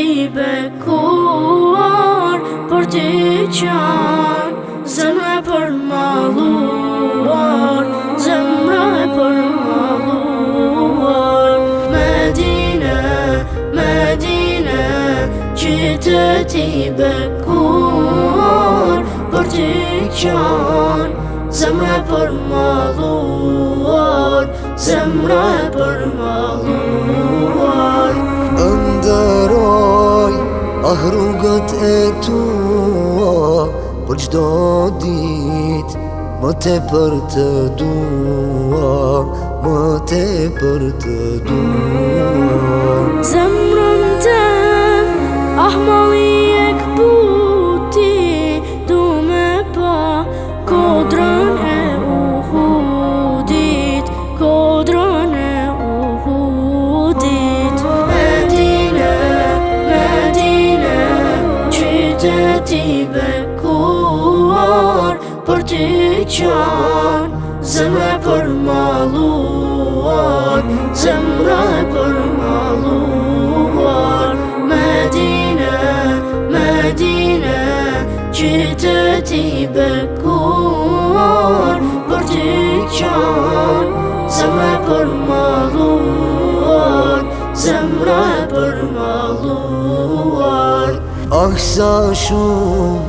ti bekuar, por ti qanë, zemra e përmalluar, zemra e përmalluar. Medine, Medine, qytet i bekuar, por ti qanë, zemra e përmalluar, zemra e përmalluar. Ndëroj rrugët e tua, për çdo ditë më tepër të dua, më tepër të dua. Zemrën tem, mali e këputi, du me pa kodrën e Uhudit, kodrën e Uhudit. Medine, Medine, qytet i bekuar, por ti qanë, zemra e përmalluar, zemra e përmalluar. Medine, Medine, qytet i bekuar, por ti qanë, zemra e përmalluar, zemra e përmalluar. Ah, sa shumë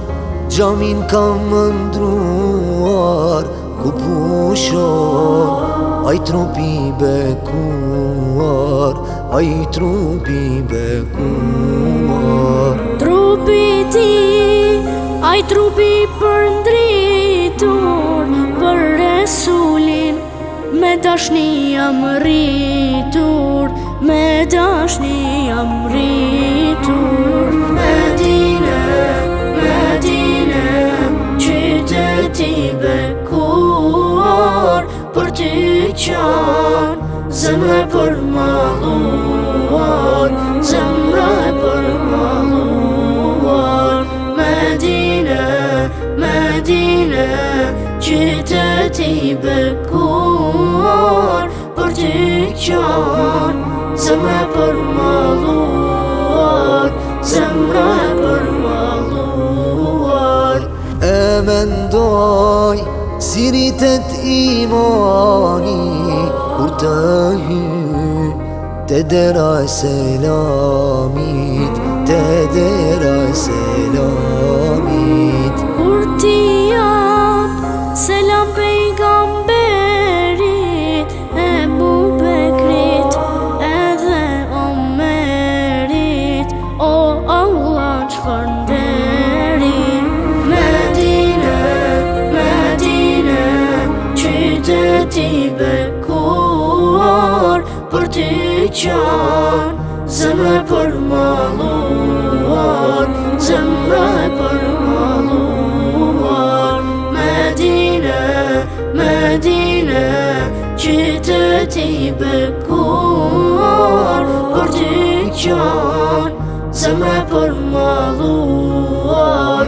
gjamin kam mëndruar, ku pushon ai trupi bekuar, ai trupi bekuar. Trupi ti, ai trupi përndritur, për Resulin, me dashni jam rritur, me dashni jam rritur. Medine, Medine, qytet i bekuar, por ti qanë, zemra e përmalluar, zemra e përmalluar. Medine, Medine, qytet i bekuar, por ti qanë, zemra e përmalluar, zemra e përmalluar. E mendoj si rritet imani, kur të hy te dera e selamit, te dera e selamit. Kur ti jap selam pejgamberit, Ebu Bekrit edhe Omerit, o Allah çfarë nderi. Medine, Medine, qytet i bekuar, por ti qanë, zemra e përmalluar, zemra e përmalluar. Medine, Medine, qytet i bekuar, por ti qanë, zemra e përmalluar,